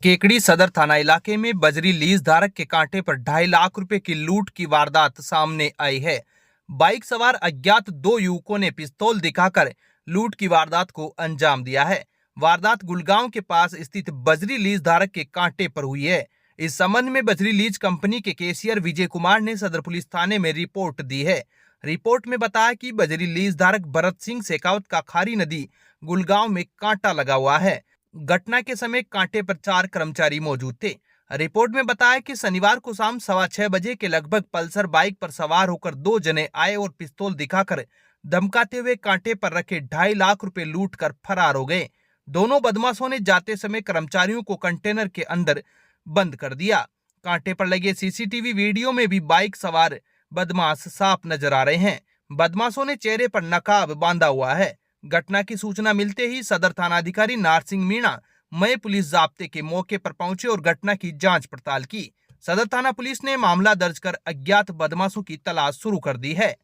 केकड़ी सदर थाना इलाके में बजरी लीज धारक के कांटे पर 2.5 लाख रुपए की लूट की वारदात सामने आई है। बाइक सवार अज्ञात दो युवकों ने पिस्तौल दिखाकर लूट की वारदात को अंजाम दिया है। वारदात गुलगांव के पास स्थित बजरी लीज धारक के कांटे पर हुई है। इस संबंध में बजरी लीज कंपनी के कैशियर विजय कुमार ने सदर पुलिस थाने में रिपोर्ट दी है। रिपोर्ट में बताया कि बजरी लीज धारक भरत सिंह शेखावत का खारी नदी गुलगांव में कांटा लगा हुआ है। घटना के समय कांटे पर 4 कर्मचारी मौजूद थे। रिपोर्ट में बताया कि शनिवार को शाम 6:15 बजे के लगभग पल्सर बाइक पर सवार होकर 2 जने आए और पिस्तौल दिखाकर धमकाते हुए कांटे पर रखे 2.5 लाख रुपए लूट कर फरार हो गए। दोनों बदमाशों ने जाते समय कर्मचारियों को कंटेनर के अंदर बंद कर दिया। कांटे पर लगे सीसीटीवी वीडियो में भी बाइक सवार बदमाश साफ नजर आ रहे हैं। बदमाशों ने चेहरे पर नकाब बांधा हुआ है। घटना की सूचना मिलते ही सदर थानाधिकारी नारसिंह मीणा मय पुलिस जाब्ते के मौके पर पहुंचे और घटना की जांच पड़ताल की। सदर थाना पुलिस ने मामला दर्ज कर अज्ञात बदमाशों की तलाश शुरू कर दी है।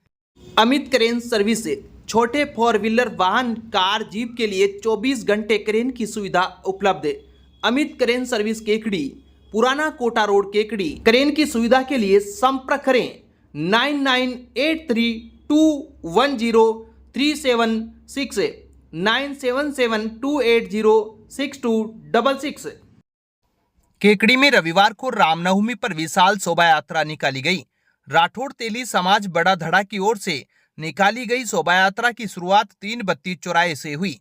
अमित क्रेन सर्विस से छोटे 4 व्हीलर वाहन, कार, जीप के लिए 24 घंटे क्रेन की सुविधा उपलब्ध है। अमित क्रेन सर्विस केकड़ी, पुराना कोटा रोड, केकड़ी। क्रेन की सुविधा के लिए संपर्क करें 9983210376 9772806266। केकड़ी में रविवार को रामनवमी पर विशाल शोभा यात्रा निकाली गई। राठौड़ तेली समाज बड़ा धड़ा की ओर से निकाली गई शोभा यात्रा की शुरुआत 3 बत्ती चौराहे से हुई।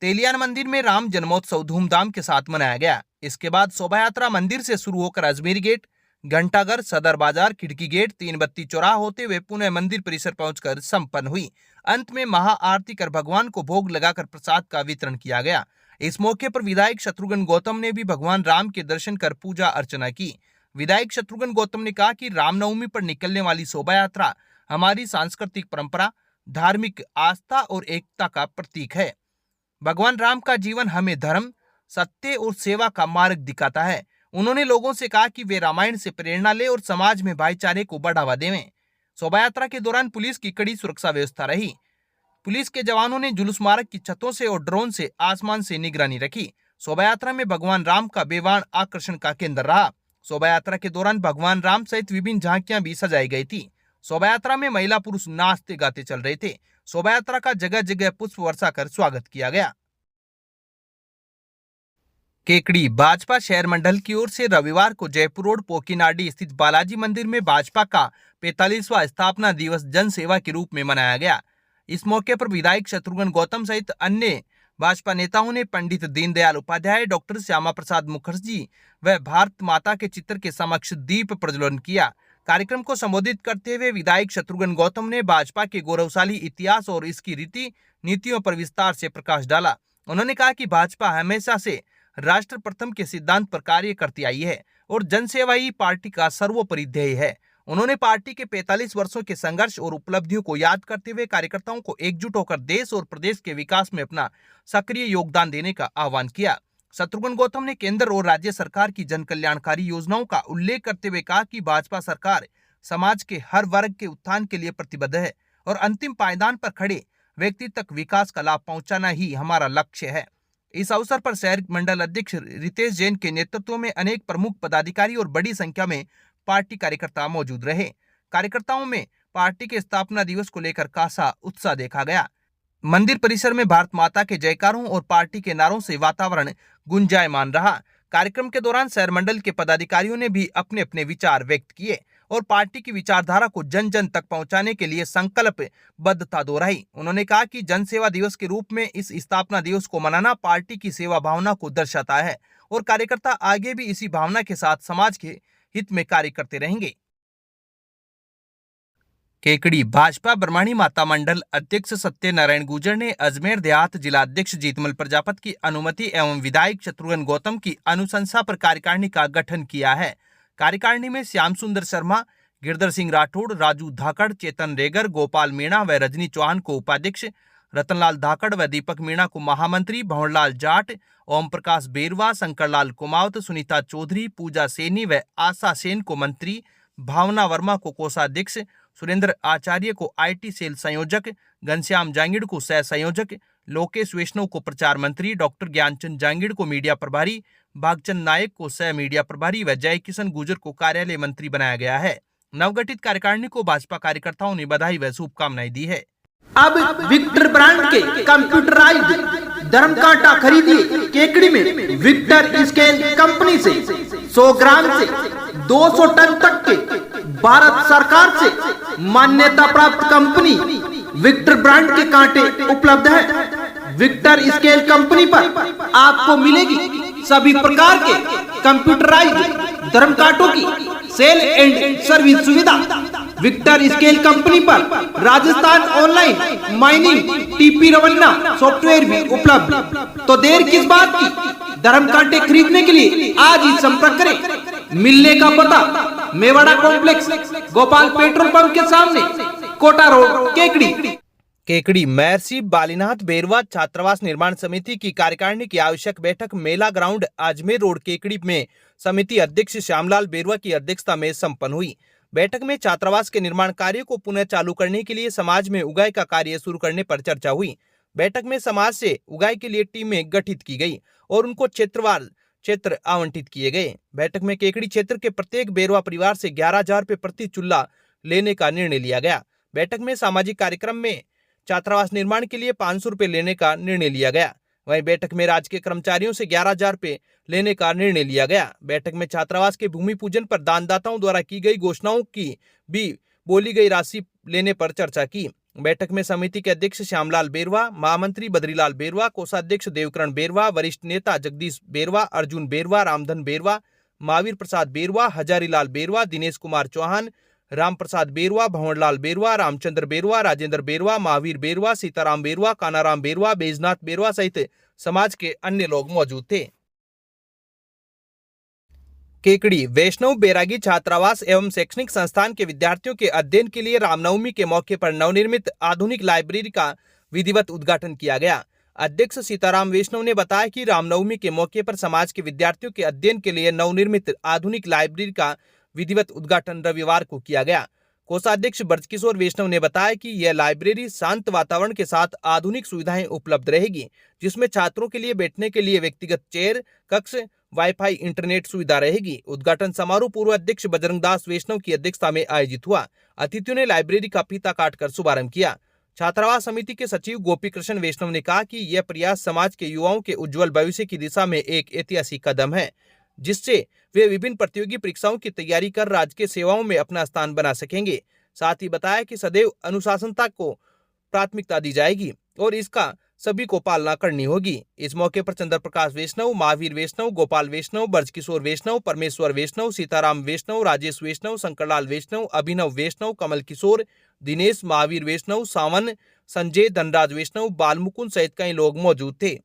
तेलियान मंदिर में राम जन्मोत्सव धूमधाम के साथ मनाया गया। इसके बाद शोभा यात्रा मंदिर से शुरू होकर अजमेर गेट, घंटाघर, सदर बाजार, खिड़की गेट, 3 बत्ती चौराहा होते हुए पुनः मंदिर परिसर पहुंचकर संपन्न हुई। अंत में महाआरती कर भगवान को भोग लगाकर प्रसाद का वितरण किया गया। इस मौके पर विधायक शत्रुघ्न गौतम ने भी भगवान राम के दर्शन कर पूजा अर्चना की। विधायक शत्रुघ्न गौतम ने कहा कि रामनवमी पर निकलने वाली शोभा यात्रा हमारी सांस्कृतिक परंपरा, धार्मिक आस्था और एकता का प्रतीक है। भगवान राम का जीवन हमें धर्म, सत्य और सेवा का मार्ग दिखाता है। उन्होंने लोगों से कहा कि वे रामायण से प्रेरणा लें और समाज में भाईचारे को बढ़ावा दें। शोभा यात्रा के दौरान पुलिस की कड़ी सुरक्षा व्यवस्था रही। पुलिस के जवानों ने जुलूस मार्ग की छतों से और ड्रोन से आसमान से निगरानी रखी। शोभा यात्रा में भगवान राम का बेवान आकर्षण का केंद्र रहा। शोभा यात्रा के दौरान भगवान राम सहित विभिन्न झांकियां भी सजाई गई थी। शोभा यात्रा में महिला पुरुष नाचते गाते चल रहे थे। शोभा यात्रा का जगह जगह पुष्प वर्षा कर स्वागत किया गया। केकड़ी भाजपा शहर मंडल की ओर से रविवार को जयपुर रोड पोकीनाडी स्थित बालाजी मंदिर में भाजपा का 45वां स्थापना दिवस जन सेवा के रूप में मनाया गया। इस मौके पर विधायक शत्रुघ्न गौतम सहित अन्य भाजपा नेताओं ने पंडित दीनदयाल उपाध्याय, डॉक्टर श्यामा प्रसाद मुखर्जी व भारत माता के चित्र के समक्ष दीप प्रज्वलन किया। कार्यक्रम को संबोधित करते हुए विधायक शत्रुघ्न गौतम ने भाजपा के गौरवशाली इतिहास और इसकी रीति नीतियों पर विस्तार से प्रकाश डाला। उन्होंने कहा कि भाजपा हमेशा से राष्ट्र प्रथम के सिद्धांत पर कार्य करती आई है और जनसेवा ही पार्टी का सर्वोपरि ध्येय है। उन्होंने पार्टी के 45 वर्षों के संघर्ष और उपलब्धियों को याद करते हुए कार्यकर्ताओं को एकजुट होकर देश और प्रदेश के विकास में अपना सक्रिय योगदान देने का आह्वान किया। शत्रुघ्न गौतम ने केंद्र और राज्य सरकार की जन कल्याणकारी योजनाओं का उल्लेख करते हुए कहा कि भाजपा सरकार समाज के हर वर्ग के उत्थान के लिए प्रतिबद्ध है और अंतिम पायदान पर खड़े व्यक्ति तक विकास का लाभ पहुंचाना ही हमारा लक्ष्य है। इस अवसर पर शहर मंडल अध्यक्ष रितेश जैन के नेतृत्व में अनेक प्रमुख पदाधिकारी और बड़ी संख्या में पार्टी कार्यकर्ता मौजूद रहे। कार्यकर्ताओं में पार्टी के स्थापना दिवस को लेकर खासा उत्साह देखा गया। मंदिर परिसर में भारत माता के जयकारों और पार्टी के नारों से वातावरण गुंजायमान रहा। कार्यक्रम के दौरान शहर मंडल के पदाधिकारियों ने भी अपने अपने विचार व्यक्त किए और पार्टी की विचारधारा को जन जन तक पहुंचाने के लिए संकल्पबद्धता दोहराई। उन्होंने कहा कि जन सेवा दिवस के रूप में इस स्थापना दिवस को मनाना पार्टी की सेवा भावना को दर्शाता है और कार्यकर्ता आगे भी इसी भावना के साथ समाज के हित में कार्य करते रहेंगे। केकड़ी भाजपा ब्रह्मणी माता मंडल अध्यक्ष सत्यनारायण गुर्जर ने अजमेर देहात जिला अध्यक्ष जीतमल प्रजापत की अनुमति एवं विधायक शत्रुघ्न गौतम की अनुशंसा पर कार्यकारिणी का गठन किया है। कार्यकारिणी में श्याम सुंदर शर्मा, गिरधर सिंह राठौड़, राजू धाकड़, चेतन रेगर, गोपाल मीणा व रजनी चौहान को उपाध्यक्ष, रतनलाल धाकड़ व दीपक मीणा को महामंत्री, भंवरलाल जाट, ओम प्रकाश बेरवा, शंकरलाल कुमावत, सुनीता चौधरी, पूजा सैनी व आशा सेन को मंत्री, भावना वर्मा को कोषाध्यक्ष, सुरेंद्र आचार्य को आईटी सेल संयोजक, घनश्याम जांगिड़ को सह संयोजक, लोकेश वैष्णव को प्रचार मंत्री, डॉक्टर ज्ञानचंद जांगिड़ को मीडिया प्रभारी, भागचंद नायक को सह मीडिया प्रभारी व जय किशन गुर्जर को कार्यालय मंत्री बनाया गया है। नवगठित कार्यकारिणी को भाजपा कार्यकर्ताओं ने बधाई व शुभकामनाएं दी है। अब विक्टर ब्रांड के कंप्यूटराइज्ड धर्म कांटा खरीदिए केकड़ी में विक्टर स्केल कंपनी से 100 ग्राम से 200 टन तक के भारत सरकार से मान्यता प्राप्त कंपनी विक्टर ब्रांड के कांटे उपलब्ध है। विक्टर स्केल कंपनी पर आपको मिलेगी सभी प्रकार के कंप्यूटराइज्ड धर्म कांटों की सेल एंड सर्विस सुविधा। विक्टर स्केल कंपनी पर Rajasthan online mining TP Revanna software भी उपलब्ध। तो देर किस बात की, धर्म कांटे खरीदने के लिए आज ही संपर्क करें। मिलने का पता Mewara complex, Gopal petrol pump के सामने, कोटा रोड, केकड़ी। महर्षि बालीनाथ बेरवा छात्रावास निर्माण समिति की कार्यकारिणी की आवश्यक बैठक मेला ग्राउंड अजमेर रोड केकड़ी में समिति अध्यक्ष श्यामलाल बेरवा की अध्यक्षता में संपन्न हुई। बैठक में छात्रावास के निर्माण कार्य को पुनः चालू करने के लिए समाज में उगाई का कार्य शुरू करने पर चर्चा हुई। बैठक में समाज से उगाई के लिए टीमें गठित की गई और उनको क्षेत्रवार क्षेत्र आवंटित किए गए। बैठक में केकड़ी क्षेत्र के प्रत्येक बेरवा परिवार से 11,000 रुपये प्रति चूल्हा लेने का निर्णय लिया गया। बैठक में सामाजिक कार्यक्रम में छात्रावास निर्माण के लिए 500 रुपये लेने का निर्णय लिया गया। वहीं बैठक में राज्य के कर्मचारियों से 11,000 रुपये लेने का निर्णय लिया गया। बैठक में छात्रावास के भूमि पूजन पर दानदाताओं द्वारा की गई घोषणाओं की भी बोली गई राशि लेने पर चर्चा की। बैठक में समिति के अध्यक्ष श्यामलाल बेरवा, महामंत्री बद्रीलाल बेरवा, कोषाध्यक्ष देवकरण बेरवा, वरिष्ठ नेता जगदीश बेरवा, अर्जुन बेरवा, रामधन बेरवा, महावीर प्रसाद बेरवा, हजारीलाल बेरवा, दिनेश कुमार चौहान, राम प्रसाद बेरवा, भंवरलाल बेरवा, रामचंद्र बेरवा, राजेंद्र बेरवा, महावीर बेरवा, सीताराम बेरवा, कानाराम बेरवा, बैजनाथ बेरवा सहित समाज के अन्य लोग मौजूद थे। केकड़ी वैष्णव बैरागी छात्रावास एवं शैक्षणिक संस्थान के विद्यार्थियों के अध्ययन के लिए रामनवमी के मौके पर नवनिर्मित आधुनिक लाइब्रेरी का विधिवत उद्घाटन किया गया। अध्यक्ष सीताराम वैष्णव ने बताया कि रामनवमी के मौके पर समाज के विद्यार्थियों के अध्ययन के लिए नवनिर्मित आधुनिक लाइब्रेरी का विधिवत उद्घाटन रविवार को किया गया। कोषाध्यक्ष ब्रजकिशोर वैष्णव ने बताया कि यह लाइब्रेरी शांत वातावरण के साथ आधुनिक सुविधाएं उपलब्ध रहेगी, जिसमें छात्रों के लिए बैठने के लिए व्यक्तिगत चेयर, कक्ष, वाईफाई, इंटरनेट सुविधा रहेगी। उद्घाटन समारोह पूर्व अध्यक्ष बजरंग दास वैष्णव की अध्यक्षता में आयोजित हुआ। अतिथियों ने लाइब्रेरी का फीता काटकर शुभारंभ किया। छात्रावास समिति के सचिव गोपी कृष्ण वैष्णव ने कहा कि यह प्रयास समाज के युवाओं के उज्जवल भविष्य की दिशा में एक ऐतिहासिक कदम है, जिससे वे विभिन्न प्रतियोगी परीक्षाओं की तैयारी कर राज्य के सेवाओं में अपना स्थान बना सकेंगे। साथ ही बताया कि सदैव अनुशासनता को प्राथमिकता दी जाएगी और इसका सभी को पालना करनी होगी। इस मौके पर चंद्र प्रकाश वैष्णव, महावीर वैष्णव, गोपाल वैष्णव, ब्रजकिशोर वैष्णव, परमेश्वर वैष्णव, सीताराम वैष्णव, राजेश वैष्णव, शंकरलाल वैष्णव, अभिनव वैष्णव, कमल किशोर, दिनेश, महावीर वैष्णव, सावन, संजय, धनराज वैष्णव, बालमुकुंद सहित कई लोग मौजूद थे।